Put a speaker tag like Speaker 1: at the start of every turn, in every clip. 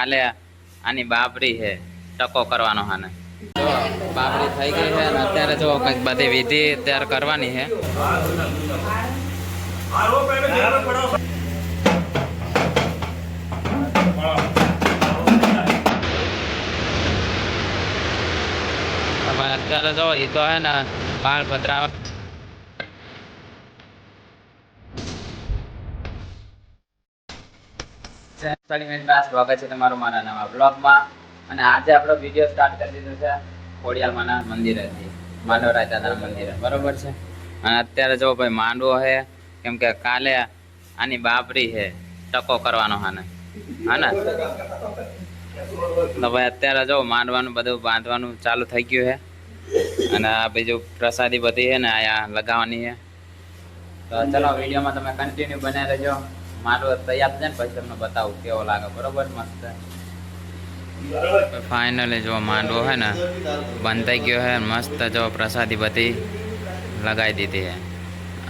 Speaker 1: કાલે આની બાબરી છે ટકો કરવાનો હાને જો બાબરી થઈ ગઈ છે અને અત્યારે જો કંઈક બધી વિધિ અત્યારે કરવાની છે. અત્યારે જો એ તો હે ને બાળ ભદ્રા સ્વાગત છે તમારું મારા નવા બ્લોગમાં. અને આજે આપણો વિડીયો સ્ટાર્ટ કરી દીધો છે ખોડિયાલમાના મંદિરેથી, માંડવરાય દાદાના મંદિરે, બરોબર છે. અને અત્યારે જો ભાઈ માંડવો છે કેમ કે કાલે આની બાબરી છે ટકો કરવાનો હાને તો ભાઈ અત્યારે જો માંડવાનું બધું બાંધવાનું ચાલુ થઈ ગયું છે. અને આ બીજું પ્રસાદી બધી છે ને અહીંયા લગાવવાની છે. તો ચલો વિડીયોમાં તમે કન્ટિન્યુ બનાવી રહેજો. માંડવો તૈયાર છે ને પછી તમને બતાવું કેવો લાગે, બરોબર મસ્ત. ફાઇનલી જો માંડવો છે ને બંધ થઈ ગયો છે, મસ્ત જો પ્રસાદી બધી લગાવી દીધી છે.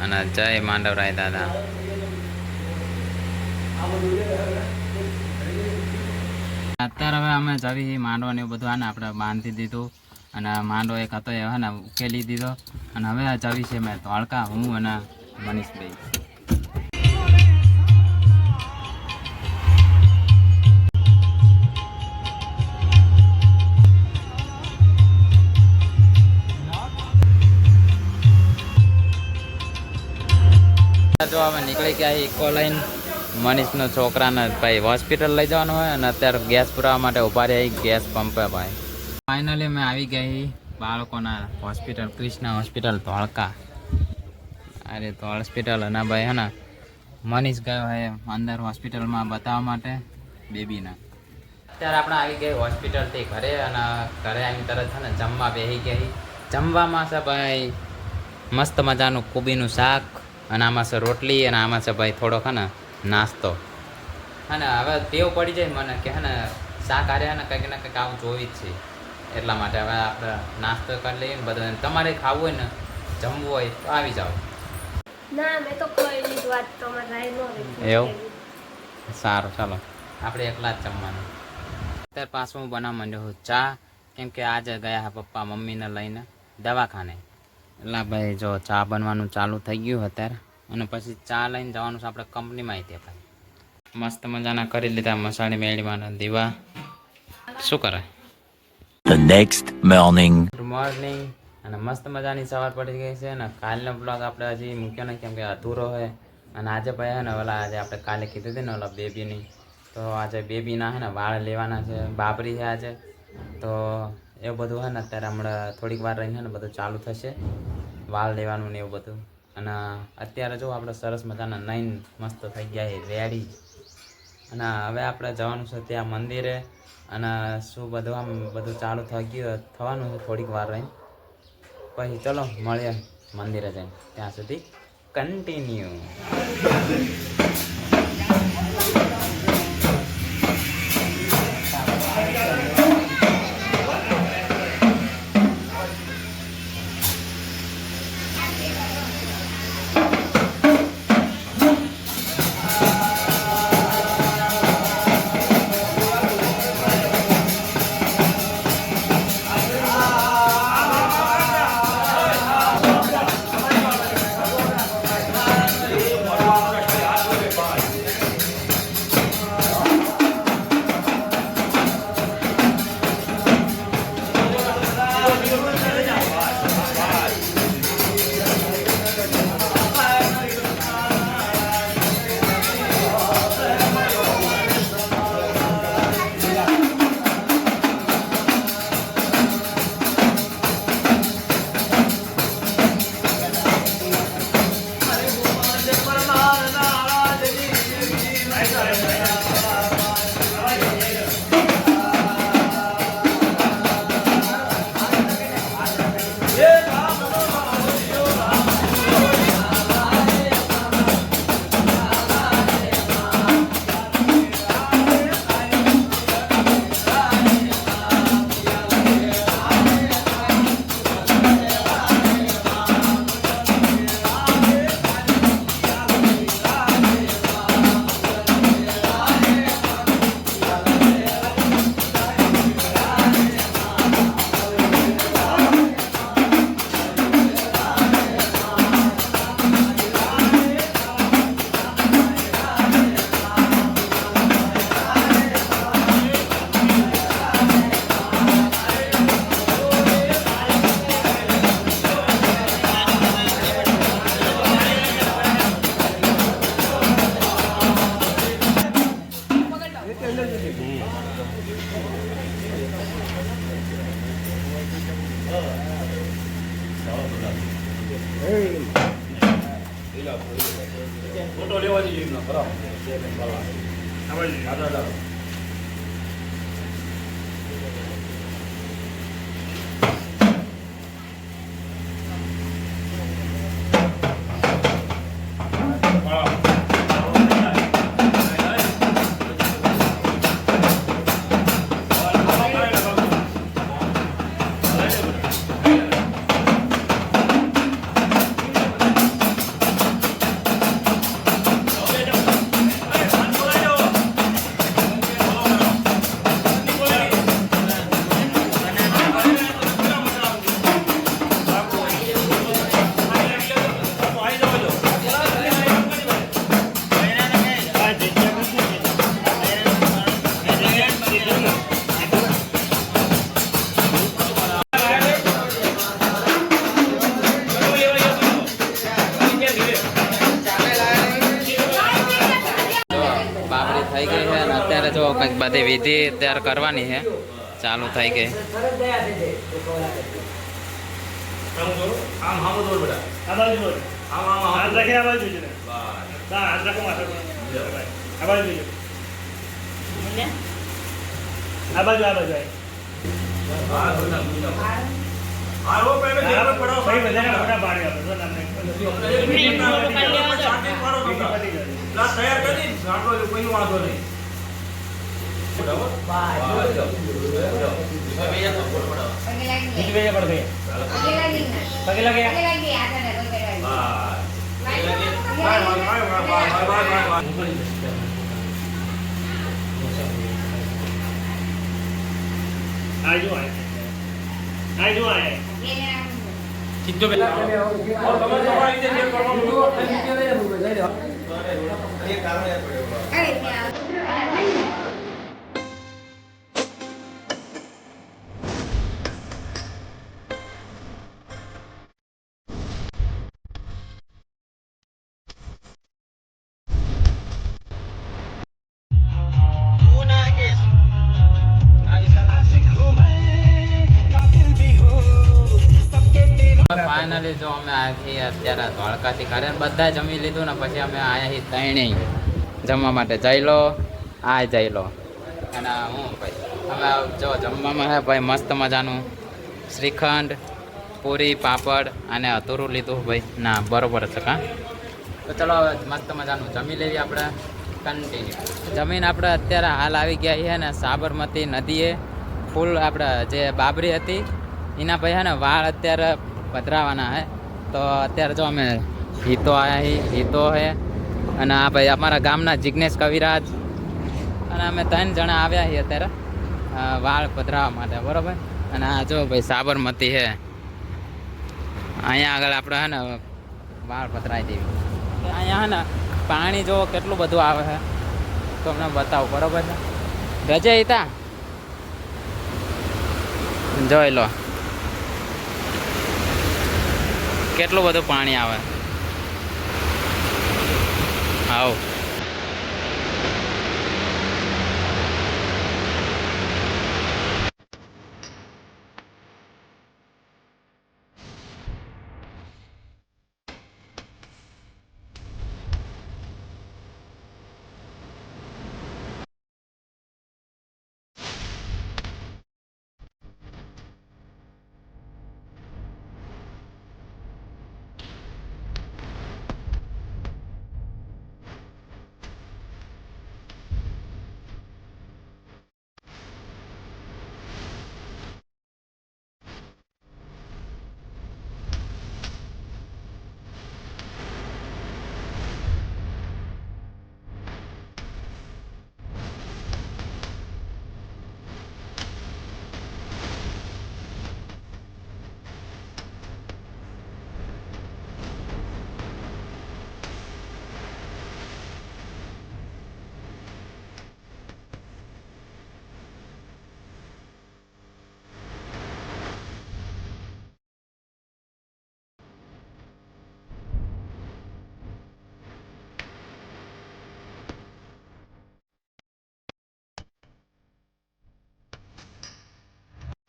Speaker 1: અને જય માંડવરાય દાદા. અત્યારે હવે અમે જવી માંડવો ને એવું બધું ને આપણે બાંધી દીધું. અને માંડવો એક હતો એ ને ઉકેલી દીધો. અને હવે જવી છે મેં ધોળકા, હું અને મનીષભાઈ. જો અમે નીકળી ગયા ઇકો લઈને મનીષનો છોકરાને ભાઈ હોસ્પિટલ લઈ જવાનું હોય અને અત્યારે ગેસ પુરાવા માટે ઉભા રહ્યા ગેસ પંપે ભાઈ. ફાઇનલી અમે આવી ગયા બાળકોના હોસ્પિટલ, કૃષ્ણા હોસ્પિટલ ધોળકા. અરે તો હોસ્પિટલ અને ભાઈ હે ને મનીષ ગયો હે અંદર હોસ્પિટલમાં બતાવવા માટે બેબીના. અત્યારે આપણે આવી ગયા હોસ્પિટલથી ઘરે અને ઘરે આવીને તરત છે ને જમવા બેસી ગયા. જમવામાં છે ભાઈ મસ્ત મજાનું કોબીનું શાક અને આમાં છે રોટલી અને આમાં છે ભાઈ થોડોક હે ને નાસ્તો. અને હવે ટેવ પડી જાય મને કે હે ને શાક હારે ને કંઈક ને કંઈક આવું જોઈ જ છે, એટલા માટે હવે આપણે નાસ્તો કરી લઈએ ને બધું. તમારે ખાવું હોય ને જમવું હોય તો આવી જાઓ.
Speaker 2: ના મેં તો ખાઈ લીધું આજ તો અમારે રાઈ નો રહી.
Speaker 1: એવું સારું, ચાલો આપણે એકલા જ જમવાનું. અત્યારે પાછું હું બનાવવા માંડ્યો છું ચા, કેમ કે આજે ગયા પપ્પા મમ્મીને લઈને દવાખાને. એટલે ભાઈ જો ચા બનવાનું ચાલુ થઈ ગયું અત્યારે. અને પછી ચા લઈને જવાનું છે આપણે કંપનીમાં. તે ભાઈ મસ્ત મજાના કરી લીધા મસાણી મેળીમાં દીવા. શું કરે?
Speaker 3: The next morning.
Speaker 1: Good morning. અને મસ્ત મજાની સવાર પડી ગઈ છે. અને કાલનો બ્લોગ આપણે હજી મૂક્યો નહીં કેમ કે અધૂરો હોય. અને આજે ભાઈ હે ને ઓલા આજે આપણે કાલે કીધું હતું ને ઓલા બેબીની, તો આજે બેબીના હે ને વાળ લેવાના છે, બાબરી છે આજે. તો એવું બધું હોય ને અત્યારે હમણાં થોડીક વાર રહીને ને બધું ચાલુ થશે, વાળ લેવાનું ને એવું બધું. અને અત્યારે જો આપણે સરસ મજાના નાઈન મસ્ત થઈ ગયા રેડી. અને હવે આપણે જવાનું છે ત્યાં મંદિરે. અને શું બધું આમ બધું ચાલુ થઈ ગયું થવાનું છે થોડીક વાર રહીને. પછી ચલો મળીએ મંદિરે જઈને, ત્યાં સુધી કન્ટિન્યુ.
Speaker 4: ફોટો લેવા દીજો એમનો બરાબર.
Speaker 1: બાબરી થઈ ગઈ છે અને અત્યારે જો કંઈક બધી વિધિ અત્યારે કરવાની છે, ચાલુ થઈ ગઈ.
Speaker 4: આમ હામો દોડ બેટા.
Speaker 5: આ બાજુ જોજો.
Speaker 4: આમ આમ આમ.
Speaker 5: હાથ રાખીને આ બાજુ જોજો ને.
Speaker 4: બસ.
Speaker 5: ના, હાથ રાખો માથા પર. આ બાજુ જોજો. આ બાજુ આય.
Speaker 4: હા બોલા બોલા. આ રો પેલે જે પડો
Speaker 5: ભાઈ બધાને મોટા પાડી આપો તો નામ
Speaker 4: લા તૈયાર કરી ગાંઠો જો કોઈ વાંધો નહીં.
Speaker 5: નીચે પડ ગઈ. પગે લાગે. આજો આય.
Speaker 4: સીધો બે. તમે તમારી રીતે જે કરવાનું
Speaker 1: ફાઇનલી જો અમે આથી અત્યારે ધોળકાથી ઘરે બધા જમી લીધું ને પછી અમે આયા ત્રણેય જમવા માટે. જઈ લો, આ જઈ લો અને હું ભાઈ અમે જો જમવામાં છે ભાઈ મસ્ત મજાનું શ્રીખંડ, પૂરી, પાપડ અને અધૂરું લીધું ભાઈ. ના બરોબર છે કાં. તો ચલો હવે મસ્ત મજાનું જમી લેવી આપણે. કન્ટિન્યુ જમીન આપણે અત્યારે હાલ આવી ગયા છે ને સાબરમતી નદીએ. ફૂલ આપણે જે બાબરી હતી એના ભાઈ છે ને વાળ અત્યારે પધરાવાના હે. તો અત્યારે જો અમે હિતો આવ્યા છીએ, હિતો હે અને આ ભાઈ અમારા ગામના જિજ્ઞેશ કવિરાજ અને અમે 3 જણા આવ્યા છીએ અત્યારે વાળ પધરાવવા માટે, બરાબર. અને આ જો ભાઈ સાબરમતી છે, અહીંયા આગળ આપણે હે ને વાળ પધરાવી દેવી. અહીંયા હે ને પાણી જો કેટલું બધું આવે છે તો અમને બતાવું, બરાબર છે. રજે હિતા જોઈ લો કેટલું બધું પાણી આવે. આવ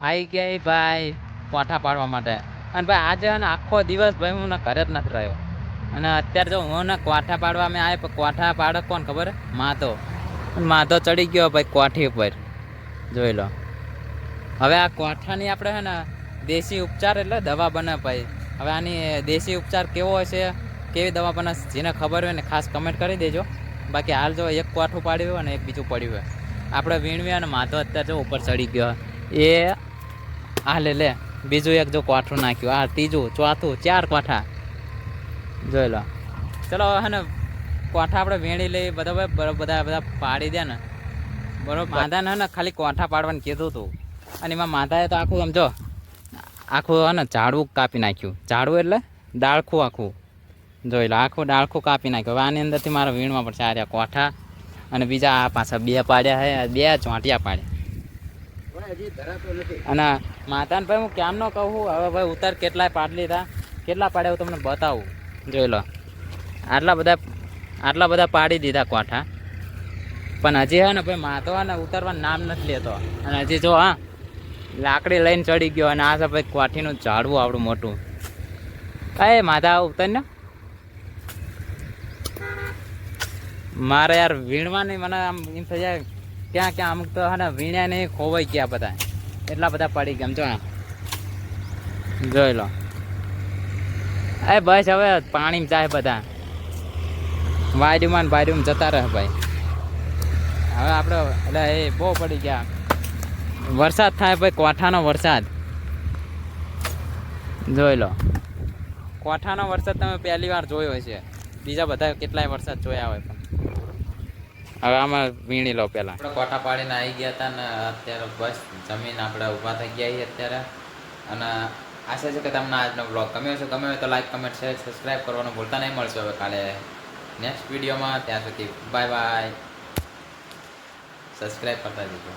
Speaker 1: આવી ગયા ભાઈ કોઠા પાડવા માટે. અને ભાઈ આજે ને આખો દિવસ ભાઈ હું ઘરે જ નથી રહ્યો. અને અત્યારે જો હું ને કોઠા પાડવા મેં આવે પણ કોઠા પાડક કોણ ખબર માધો ચડી ગયો ભાઈ કોઠી ઉપર, જોઈ લો. હવે આ કોઠાની આપણે છે ને દેશી ઉપચાર એટલે દવા બને ભાઈ. હવે આની દેશી ઉપચાર કેવો હશે, કેવી દવા બને, જેને ખબર હોય ને ખાસ કમેન્ટ કરી દેજો. બાકી હાલ જો એક કોઠું પાડ્યું હોય ને એક બીજું પડ્યું હોય, આપણે વીણવી અને માધો અત્યારે જો ઉપર ચડી ગયો. એ આ લે બીજું એક જો કોઠું નાખ્યું, આ ત્રીજું, ચોથું, 4 કોઠા જોઈ લો. ચલો હે ને કોઠા આપણે વીણી લઈ બધા પાડી દે ને બરોબર. માધાને હે ને ખાલી કોઠા પાડવાનું કીધું હતું, અને એમાં માધાએ તો આખું સમજો આખું હે ને ઝાડવું કાપી નાખ્યું. ઝાડવું એટલે ડાળખું આખું જોઈ લો, આખું ડાળખું કાપી નાખ્યું. હવે આની અંદરથી મારે વીણવા પડશે. આ રહ્યા કોઠા, અને બીજા આ પાછા 2 પાડ્યા છે, 2 ચોંટિયા પાડ્યા. અને માતાને ભાઈ હું કેમ ન કહું, હવે ભાઈ ઉતાર કેટલાય પાડી લીધા, કેટલા પાડ્યા હું તમને બતાવું. જોઈ લો, આટલા બધા પાડી દીધા કોઠા, પણ હજી હે ને ભાઈ માતો હે ને ઉતારવાનું નામ નથી લેતો. અને હજી જો હા લાકડી લઈને ચડી ગયો, અને આ છે ભાઈ કોઠીનું ઝાડવું આવડું મોટું. કાંઈ માધા ઉતર ને મારે યાર વીણવાની મને આમ એમ થઈ જાય ક્યાં અમુક તો હે ને વીણ્યા નહીં, ખોવાઈ ગયા બધા, એટલા બધા પડી ગયા. જોઈ લો બસ હવે પાણી જાય બધા, વાયડીમાં ને બાયડીમાં જતા રહે ભાઈ. હવે આપણે એટલે એ બહુ પડી ગયા. વરસાદ થાય ભાઈ, કોઠાનો વરસાદ જોઈ લો. કોઠાનો વરસાદ તમે પહેલી વાર જોયો હશે, બીજા બધા કેટલાય વરસાદ જોયા હોય. પણ હવે આમાં વીણી લો પહેલાં. આપણે કોઠા પાડીને આવી ગયા હતા ને અત્યારે બસ જમીન આપણે ઊભા થઈ ગયા છીએ અત્યારે. અને આશા છે કે તમને આજનો બ્લોગ ગમ્યો છે. ગમ્યો હોય તો લાઈક, કમેન્ટ, શેર, સબસ્ક્રાઈબ કરવાનું ભૂલતા નહીં. મળશે હવે કાલે નેક્સ્ટ વિડીયોમાં. ત્યાં સુધી બાય બાય. સબસ્ક્રાઈબ કરતા જજો.